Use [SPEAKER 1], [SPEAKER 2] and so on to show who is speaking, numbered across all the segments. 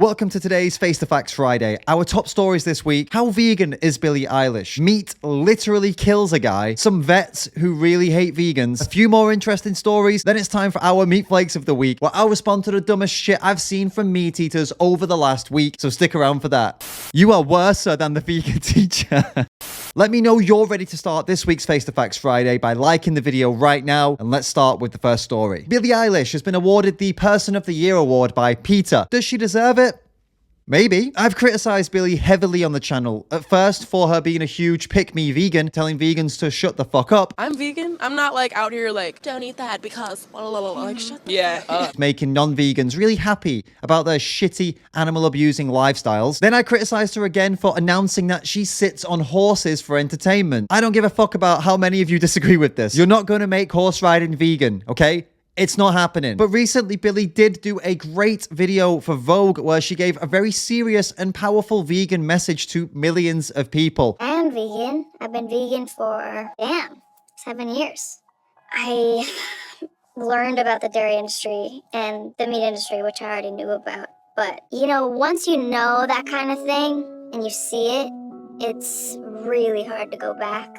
[SPEAKER 1] Welcome to today's Face the Facts Friday. Our top stories this week: how vegan is Billie Eilish? Meat literally kills a guy. Some vets who really hate vegans. A few more interesting stories. Then it's time for our meat flakes of the week, where I'll respond to the dumbest shit I've seen from meat eaters over the last week. So stick around for that. You are worse than the vegan teacher. Let me know you're ready to start this week's Face the Facts Friday by liking the video right now, and let's start with the first story. Billie Eilish has been awarded the Person of the Year award by PETA. Does she deserve it? Maybe. I've criticized Billie heavily on the channel. At first, for her being a huge pick-me vegan, telling vegans to shut the fuck up.
[SPEAKER 2] I'm vegan. I'm not like out here like, don't eat that because like shut the fuck up.
[SPEAKER 1] Making non-vegans really happy about their shitty animal-abusing lifestyles. Then I criticized her again for announcing that she sits on horses for entertainment. I don't give a fuck about how many of you disagree with this. You're not going to make horse riding vegan, okay? It's not happening. But recently, Billie did do a great video for Vogue where she gave a very serious and powerful vegan message to millions of people.
[SPEAKER 3] I am vegan. I've been vegan for, 7 years. I learned about the dairy industry and the meat industry, which I already knew about. But, once you know that kind of thing and you see it, it's really hard to go back.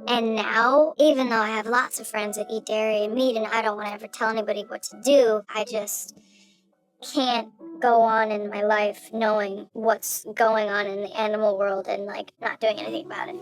[SPEAKER 3] And now, even though I have lots of friends that eat dairy and meat and I don't want to ever tell anybody what to do, I just can't go on in my life knowing what's going on in the animal world and not doing anything about it.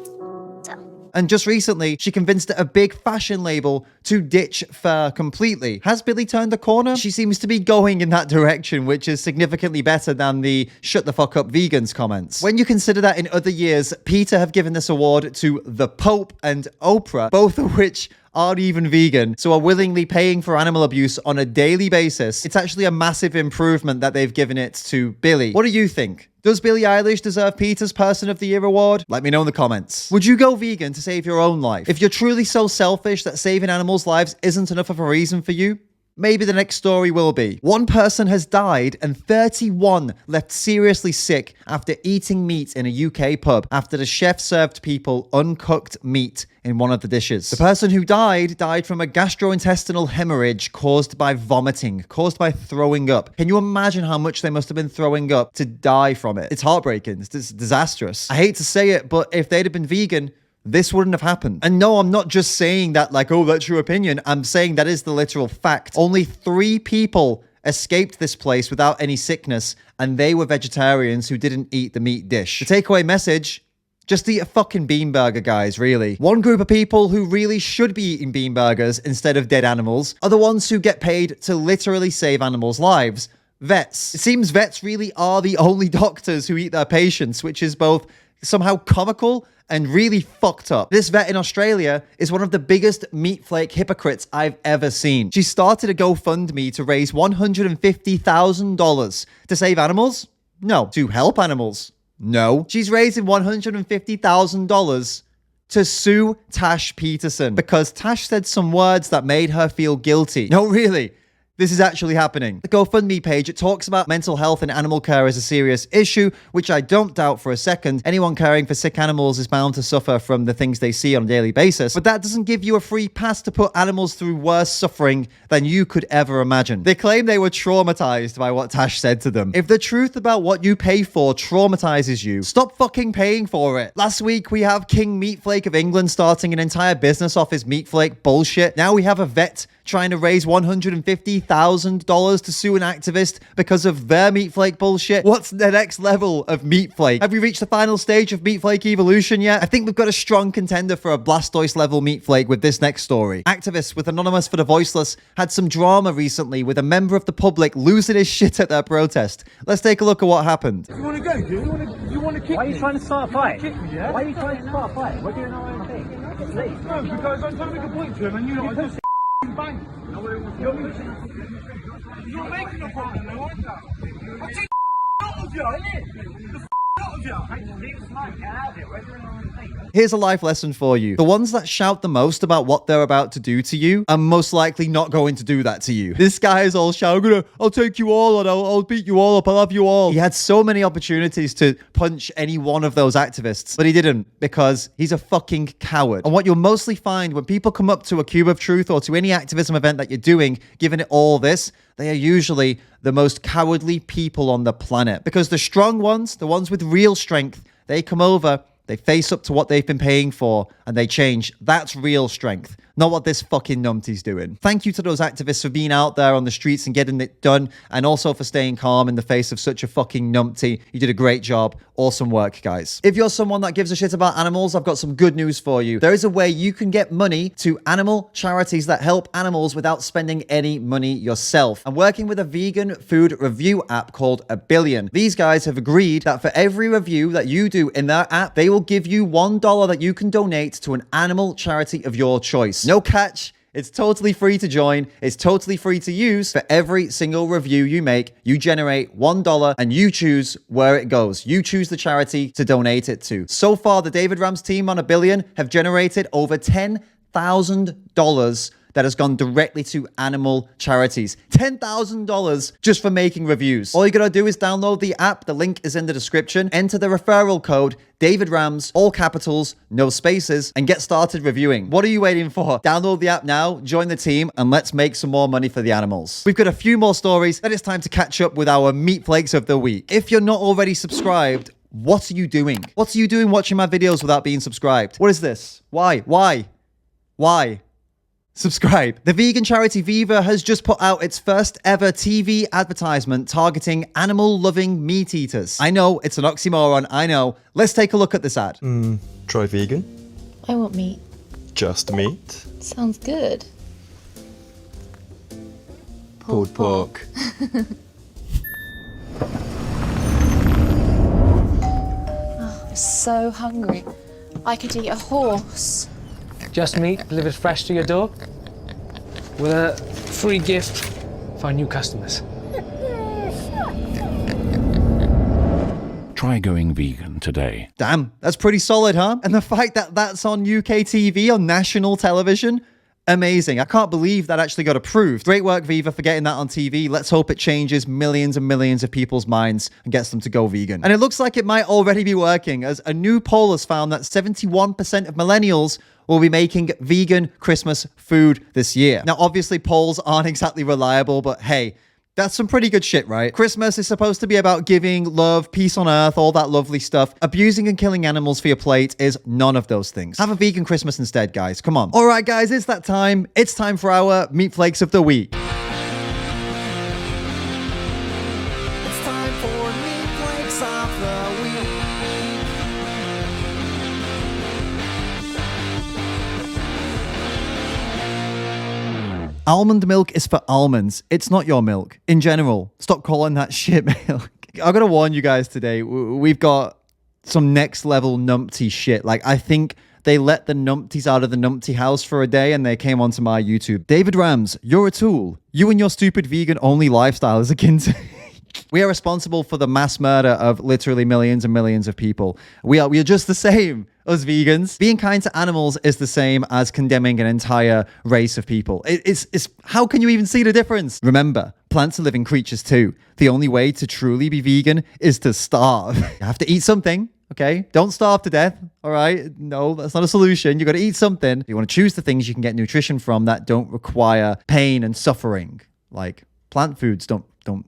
[SPEAKER 1] And just recently, she convinced a big fashion label to ditch fur completely. Has Billie turned the corner? She seems to be going in that direction, which is significantly better than the shut the fuck up vegans comments. When you consider that in other years, PETA have given this award to the Pope and Oprah, both of which aren't even vegan, so are willingly paying for animal abuse on a daily basis, it's actually a massive improvement that they've given it to Billie. What do you think? Does Billie Eilish deserve PETA's Person of the Year award? Let me know in the comments. Would you go vegan to save your own life? If you're truly so selfish that saving animals' lives isn't enough of a reason for you, maybe the next story will be. One person has died and 31 left seriously sick after eating meat in a UK pub after the chef served people uncooked meat in one of the dishes. The person who died from a gastrointestinal hemorrhage caused by vomiting, caused by throwing up. Can you imagine how much they must have been throwing up to die from it? It's heartbreaking. It's disastrous. I hate to say it, but if they'd have been vegan, this wouldn't have happened. And no, I'm not just saying that oh, that's your opinion. I'm saying that is the literal fact. Only 3 people escaped this place without any sickness, and they were vegetarians who didn't eat the meat dish. The takeaway message: just eat a fucking bean burger, guys, really. One group of people who really should be eating bean burgers instead of dead animals are the ones who get paid to literally save animals' lives. Vets. It seems vets really are the only doctors who eat their patients, which is both somehow comical and really fucked up. This vet in Australia is one of the biggest meat flake hypocrites I've ever seen. She started a GoFundMe to raise $150,000 to save animals? No. To help animals? No. She's raising $150,000 to sue Tash Peterson because Tash said some words that made her feel guilty. No, really. This is actually happening. The GoFundMe page, it talks about mental health and animal care as a serious issue, which I don't doubt for a second. Anyone caring for sick animals is bound to suffer from the things they see on a daily basis. But that doesn't give you a free pass to put animals through worse suffering than you could ever imagine. They claim they were traumatized by what Tash said to them. If the truth about what you pay for traumatizes you, stop fucking paying for it. Last week, we have King Meat Flake of England starting an entire business off his meat flake bullshit. Now we have a vet trying to raise $150,000 to sue an activist because of their meat flake bullshit. What's the next level of meat flake? Have we reached the final stage of meat flake evolution yet? I think we've got a strong contender for a Blastoise level meat flake with this next story. Activists with Anonymous for the Voiceless had some drama recently with a member of the public losing his shit at their protest. Let's take a look at what happened.
[SPEAKER 4] You want to go, dude? You want to kick me?
[SPEAKER 5] Why are you trying to start a fight?
[SPEAKER 4] Kick me, yeah?
[SPEAKER 5] Why are you trying to start a fight? We're doing our own thing. Please.
[SPEAKER 4] No, because I'm trying to make a point to him and you're just bang. You're making a problem, no? I'm taking out of you, innit? The out of you.
[SPEAKER 1] Here's a life lesson for you. The ones that shout the most about what they're about to do to you are most likely not going to do that to you. This guy is all shouting, I'll take you all and I'll beat you all up, I'll have you all. He had so many opportunities to punch any one of those activists, but he didn't because he's a fucking coward. And what you'll mostly find when people come up to a Cube of Truth or to any activism event that you're doing, giving it all this, they are usually the most cowardly people on the planet. Because the strong ones, the ones with real strength, they come over, they face up to what they've been paying for, and they change. That's real strength, not what this fucking numpty's doing. Thank you to those activists for being out there on the streets and getting it done, and also for staying calm in the face of such a fucking numpty. You did a great job. Awesome work, guys. If you're someone that gives a shit about animals, I've got some good news for you. There is a way you can get money to animal charities that help animals without spending any money yourself. I'm working with a vegan food review app called A Billion. These guys have agreed that for every review that you do in their app, they will give you $1 that you can donate to an animal charity of your choice. No catch. It's totally free to join. It's totally free to use. For every single review you make, you generate $1 and you choose where it goes. You choose the charity to donate it to. So far, the David Rams team on A Billion have generated over $10,000 that has gone directly to animal charities. $10,000 just for making reviews. All you gotta do is download the app. The link is in the description. Enter the referral code David Rams, all capitals, no spaces, and get started reviewing. What are you waiting for? Download the app now, join the team, and let's make some more money for the animals. We've got a few more stories. Then it's time to catch up with our meat flakes of the week. If you're not already subscribed, what are you doing? What are you doing watching my videos without being subscribed? What is this? Why? Subscribe. The vegan charity Viva has just put out its first ever TV advertisement targeting animal-loving meat eaters. I know, it's an oxymoron, I know. Let's take a look at this ad.
[SPEAKER 6] Try vegan?
[SPEAKER 7] I want meat.
[SPEAKER 6] Just meat?
[SPEAKER 7] Sounds good.
[SPEAKER 6] Pulled pork.
[SPEAKER 7] I'm so hungry. I could eat a horse.
[SPEAKER 8] Just meat delivered fresh to your door with a free gift for our new customers.
[SPEAKER 9] Try going vegan today.
[SPEAKER 1] Damn, that's pretty solid, huh? And the fact that that's on UK TV, on national television, amazing. I can't believe that actually got approved. Great work, Viva, for getting that on TV. Let's hope it changes millions and millions of people's minds and gets them to go vegan. And it looks like it might already be working, as a new poll has found that 71% of millennials will be making vegan Christmas food this year. Now, obviously, polls aren't exactly reliable, but hey, that's some pretty good shit, right? Christmas is supposed to be about giving, love, peace on earth, all that lovely stuff. Abusing and killing animals for your plate is none of those things. Have a vegan Christmas instead, guys. Come on. All right, guys, it's that time. It's time for our meat flakes of the week.
[SPEAKER 10] It's time for meat flakes of the week.
[SPEAKER 1] Almond milk is for almonds. It's not your milk. In general, stop calling that shit milk. I gotta warn you guys today, we've got some next level numpty shit. Like, I think they let the numpties out of the numpty house for a day and they came onto my YouTube. David Rams, you're a tool. You and your stupid vegan only lifestyle is akin to... We are responsible for the mass murder of literally millions and millions of people. We are just the same as vegans. Being kind to animals is the same as condemning an entire race of people. It's how can you even see the difference? Remember, plants are living creatures too. The only way to truly be vegan is to starve. You have to eat something. Okay, don't starve to death. All right, no, that's not a solution. You got to eat something. You want to choose the things you can get nutrition from that don't require pain and suffering. Like plant foods don't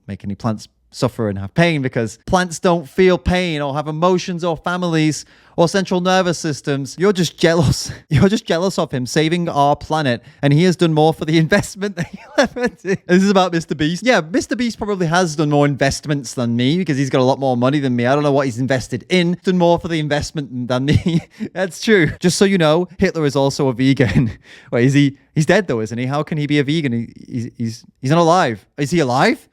[SPEAKER 1] make any plants suffer and have pain, because plants don't feel pain or have emotions or families or central nervous systems. You're just jealous. You're just jealous of him saving our planet, and he has done more for the investment than he'll ever do. This is about Mr. Beast. Yeah, Mr. Beast probably has done more investments than me because he's got a lot more money than me. I don't know what he's invested in. Done more for the investment than me. That's true. Just so you know, Hitler is also a vegan. Wait, is he? He's dead though, isn't he? How can he be a vegan? He's not alive. Is he alive?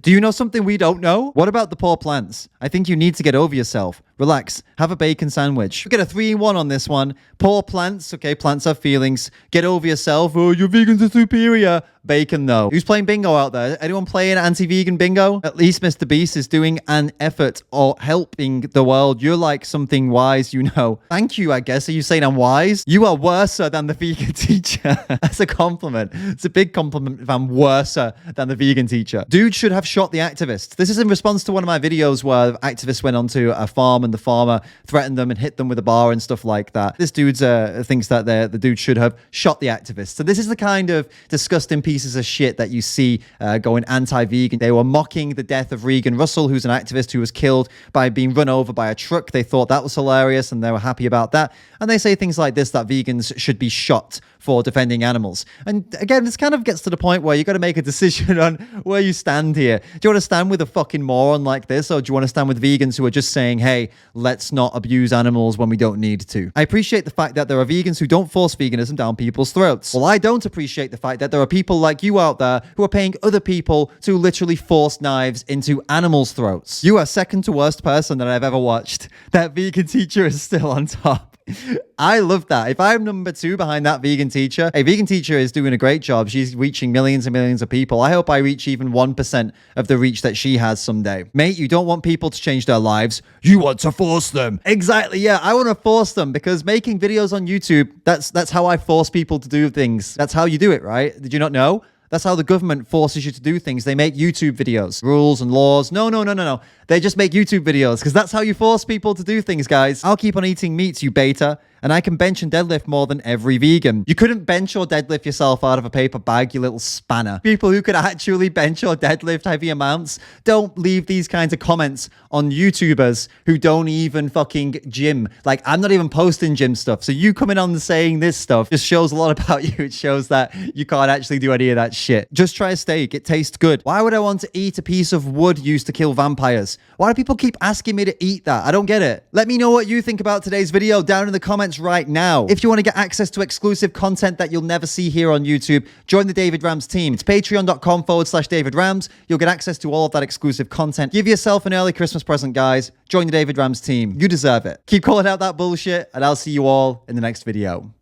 [SPEAKER 1] Do you know something we don't know? What about the poor plants? I think you need to get over yourself. Relax. Have a bacon sandwich. We get a 3-in-1 on this one. Poor plants. Okay, plants have feelings. Get over yourself. Oh, your vegans are superior. Bacon, though. Who's playing bingo out there? Anyone playing anti-vegan bingo? At least Mr. Beast is doing an effort or helping the world. You're like something wise, you know. Thank you, I guess. Are you saying I'm wise? You are worse than the vegan teacher. That's a compliment. It's a big compliment if I'm worse than the vegan teacher. Dude should have shot the activists. This is in response to one of my videos where activists went onto a farm farm, and the farmer threatened them and hit them with a bar and stuff like that. This dude thinks that the dude should have shot the activist. So this is the kind of disgusting pieces of shit that you see going anti-vegan. They were mocking the death of Regan Russell, who's an activist who was killed by being run over by a truck. They thought that was hilarious and they were happy about that. And they say things like this, that vegans should be shot for defending animals. And again, this kind of gets to the point where you got to make a decision on where you stand here. Do you want to stand with a fucking moron like this, or do you want to stand with vegans who are just saying, hey, let's not abuse animals when we don't need to? I appreciate the fact that there are vegans who don't force veganism down people's throats. Well, I don't appreciate the fact that there are people like you out there who are paying other people to literally force knives into animals' throats. You are second to worst person that I've ever watched. That vegan teacher is still on top. I love that. If I'm number 2 behind that vegan teacher, a vegan teacher is doing a great job. She's reaching millions and millions of people. I hope I reach even 1% of the reach that she has someday. Mate, you don't want people to change their lives. You want to force them. Exactly. Yeah, I want to force them, because making videos on YouTube, that's how I force people to do things. That's how you do it, right? Did you not know? That's how the government forces you to do things. They make YouTube videos, rules and laws. No. They just make YouTube videos, because that's how you force people to do things, guys. I'll keep on eating meats, you beta, and I can bench and deadlift more than every vegan. You couldn't bench or deadlift yourself out of a paper bag, you little spanner. People who could actually bench or deadlift heavy amounts don't leave these kinds of comments on YouTubers who don't even fucking gym. Like, I'm not even posting gym stuff. So you coming on and saying this stuff just shows a lot about you. It shows that you can't actually do any of that shit. Just try a steak. It tastes good. Why would I want to eat a piece of wood used to kill vampires? Why do people keep asking me to eat that? I don't get it. Let me know what you think about today's video down in the comments right now. If you want to get access to exclusive content that you'll never see here on YouTube, join the David Rams team. It's patreon.com/David Rams. You'll get access to all of that exclusive content. Give yourself an early Christmas present, guys. Join the David Rams team. You deserve it. Keep calling out that bullshit, and I'll see you all in the next video.